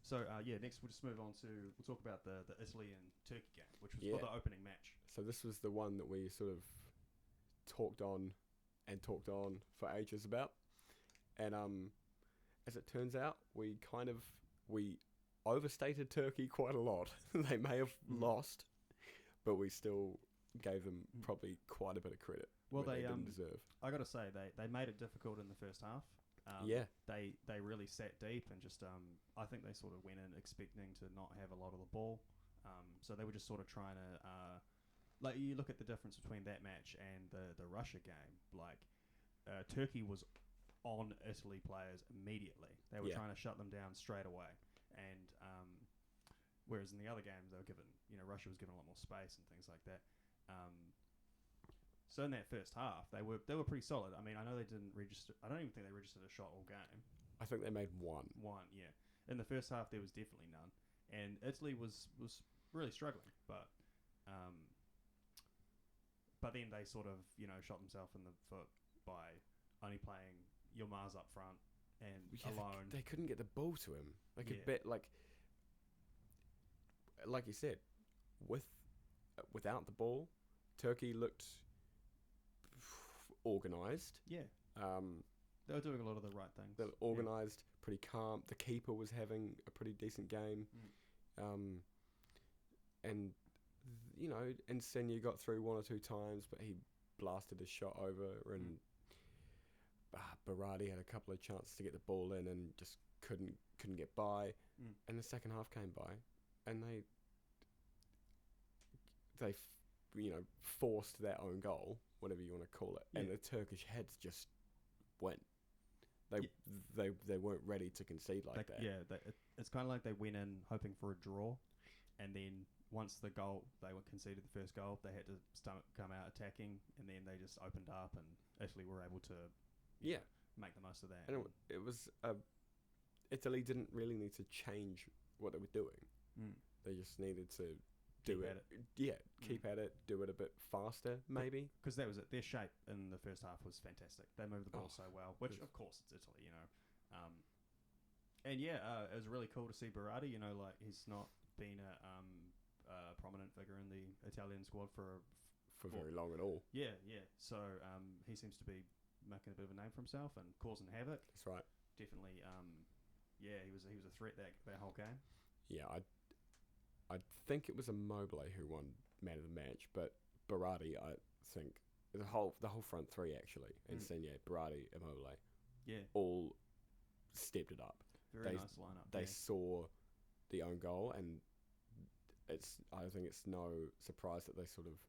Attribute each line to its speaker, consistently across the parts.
Speaker 1: So next we'll just move on to we'll talk about the Italy and Turkey game, which was
Speaker 2: Yeah.
Speaker 1: for the opening match.
Speaker 2: So this was the one that we sort of talked on for ages about, and as it turns out, we overstated Turkey quite a lot. They may have lost, but we still gave them probably quite a bit of credit.
Speaker 1: Well,
Speaker 2: they
Speaker 1: they
Speaker 2: didn't deserve.
Speaker 1: I got to say they made it difficult in the first half. They really sat deep and just I think they sort of went in expecting to not have a lot of the ball. So they were just sort of trying to like you look at the difference between that match and the Russia game. Like Turkey was on Italy players immediately. They were trying to shut them down straight away. And whereas in the other games they were given, Russia was given a lot more space and things like that. So in that first half, they were pretty solid. I mean, I know they didn't register. I don't even think they registered a shot all game.
Speaker 2: I think they made one.
Speaker 1: One, yeah. In the first half, there was definitely none, and Italy was really struggling. But then they sort of shot themselves in the foot by only playing Yilmaz up front and alone.
Speaker 2: They couldn't get the ball to him. They could bet like you said, without the ball, Turkey looked organised.
Speaker 1: Yeah. They were doing a lot of the right things.
Speaker 2: They were organised, pretty calm. The keeper was having a pretty decent game. And, Insigne got through one or two times, but he blasted his shot over. And Berardi had a couple of chances to get the ball in and just couldn't get by. And the second half came by, and they forced their own goal, whatever you want to call it, and the Turkish heads just went. They weren't ready to concede like that.
Speaker 1: Yeah, it's kind of like they went in hoping for a draw, and then once they were conceded the first goal, they had to come out attacking, and then they just opened up, and Italy were able to make the most of that.
Speaker 2: And it was Italy didn't really need to change what they were doing. They just needed to keep at it, do it a bit faster, maybe.
Speaker 1: Because that was it. Their shape in the first half was fantastic. They moved the ball so well, which, of course, it's Italy, And, it was really cool to see Berardi, like, he's not been a prominent figure in the Italian squad for
Speaker 2: very long at all.
Speaker 1: Yeah. So he seems to be making a bit of a name for himself and causing havoc.
Speaker 2: That's right.
Speaker 1: Definitely, he was a threat that whole game.
Speaker 2: Yeah, I think it was Immobile who won man of the match, but Berardi, I think the whole front three actually, Insigne, Berardi, Immobile, all stepped it up.
Speaker 1: Very nice lineup.
Speaker 2: They saw the own goal, and I think it's no surprise that they sort of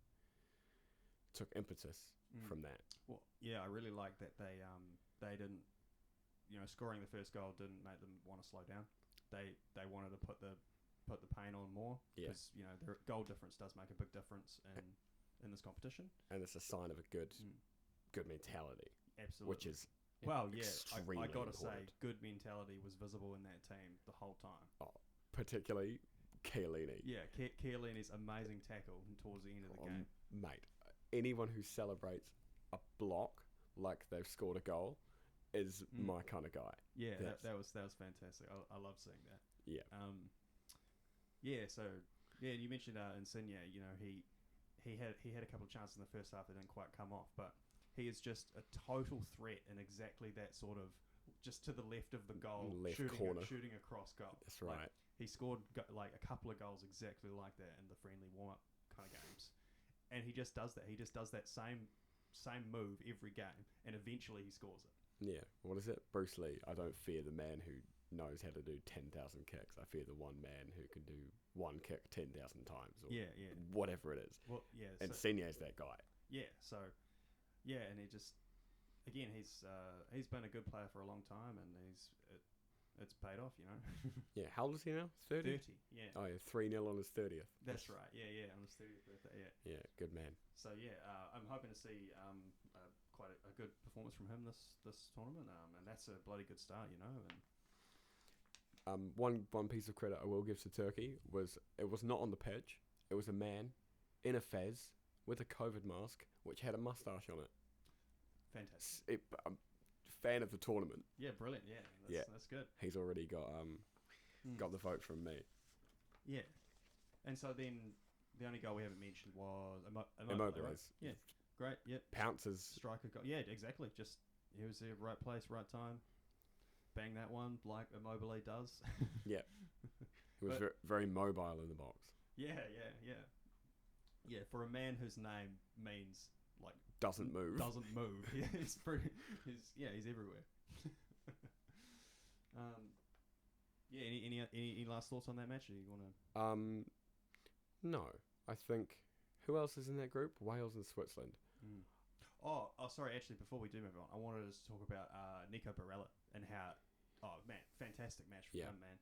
Speaker 2: took impetus from that.
Speaker 1: Well, yeah, I really like that they didn't, scoring the first goal didn't make them want to slow down. They wanted to put the pain on more because their goal difference does make a big difference in this competition,
Speaker 2: and it's a sign of a good mentality.
Speaker 1: Absolutely,
Speaker 2: which is
Speaker 1: I got to say,
Speaker 2: important.
Speaker 1: good mentality was visible in that team the whole time.
Speaker 2: Oh, particularly Chiellini.
Speaker 1: Yeah, Chiellini's amazing tackle towards the end of the game,
Speaker 2: mate. Anyone who celebrates a block like they've scored a goal is my kind of guy.
Speaker 1: Yeah, that was fantastic. I love seeing that.
Speaker 2: Yeah.
Speaker 1: So you mentioned Insigne. He had a couple of chances in the first half that didn't quite come off, but he is just a total threat in exactly that sort of just to the left of the goal, shooting across goal.
Speaker 2: That's right.
Speaker 1: Like, he scored like a couple of goals exactly like that in the friendly warm-up kind of games, and he just does that. He just does that same move every game, and eventually he scores it.
Speaker 2: Yeah. What is it? Bruce Lee. I don't fear the man who knows how to do 10,000 kicks. I fear the one man who can do one kick 10,000 times, or whatever it is.
Speaker 1: Well, yeah.
Speaker 2: And Insigne's that guy.
Speaker 1: Yeah. So, and he just again he's been a good player for a long time, and it's paid off,
Speaker 2: Yeah. How old is he now? 30?
Speaker 1: 30. Yeah.
Speaker 2: Oh yeah, 3-0 on his 30th.
Speaker 1: That's right. Yeah. On his 30th birthday. Yeah.
Speaker 2: Yeah. Good man.
Speaker 1: So I'm hoping to see quite a good performance from him this tournament, and that's a bloody good start, And
Speaker 2: one piece of credit I will give to Turkey was it was not on the pitch. It was a man in a fez with a COVID mask, which had a mustache on it.
Speaker 1: Fantastic.
Speaker 2: I'm a fan of the tournament.
Speaker 1: Yeah, brilliant. Yeah, that's good.
Speaker 2: He's already got got the vote from me.
Speaker 1: Yeah. And so then the only goal we haven't mentioned was
Speaker 2: Immobile.
Speaker 1: Right? Yeah. Great. Yep.
Speaker 2: Pounces.
Speaker 1: Striker goal. Yeah, exactly. Just he was there, right place, right time. Bang that one like Immobile does.
Speaker 2: Yeah. He was very mobile in the box.
Speaker 1: Yeah. Yeah, for a man whose name means like
Speaker 2: doesn't move.
Speaker 1: He's everywhere. Yeah. Any last thoughts on that match? Or you want
Speaker 2: to? No. I think who else is in that group? Wales and Switzerland.
Speaker 1: Oh, sorry. Actually, before we do move on, I wanted us to talk about Nico Barella and how. Oh man, fantastic match for him, man.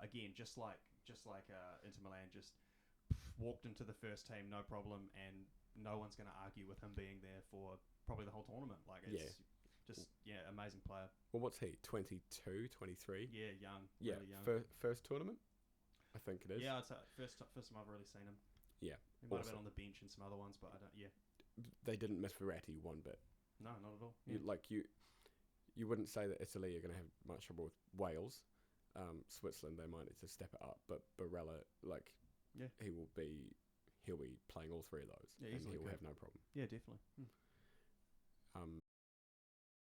Speaker 1: Again, just like Inter Milan, just walked into the first team, no problem, and no one's going to argue with him being there for probably the whole tournament. Like, it's amazing player.
Speaker 2: Well, what's he? 22, 23?
Speaker 1: Yeah, young.
Speaker 2: Yeah,
Speaker 1: really young.
Speaker 2: First tournament, I think it is.
Speaker 1: Yeah, it's first time I've really seen him.
Speaker 2: Yeah,
Speaker 1: he might have been on the bench in some other ones, but I don't. Yeah,
Speaker 2: they didn't miss Verratti one bit.
Speaker 1: No, not at all. Yeah.
Speaker 2: You wouldn't say that Italy are going to have much trouble with Wales. Switzerland, they might need to step it up, but Barella, he'll be playing all three of those, and he'll have no problem.
Speaker 1: Yeah, definitely.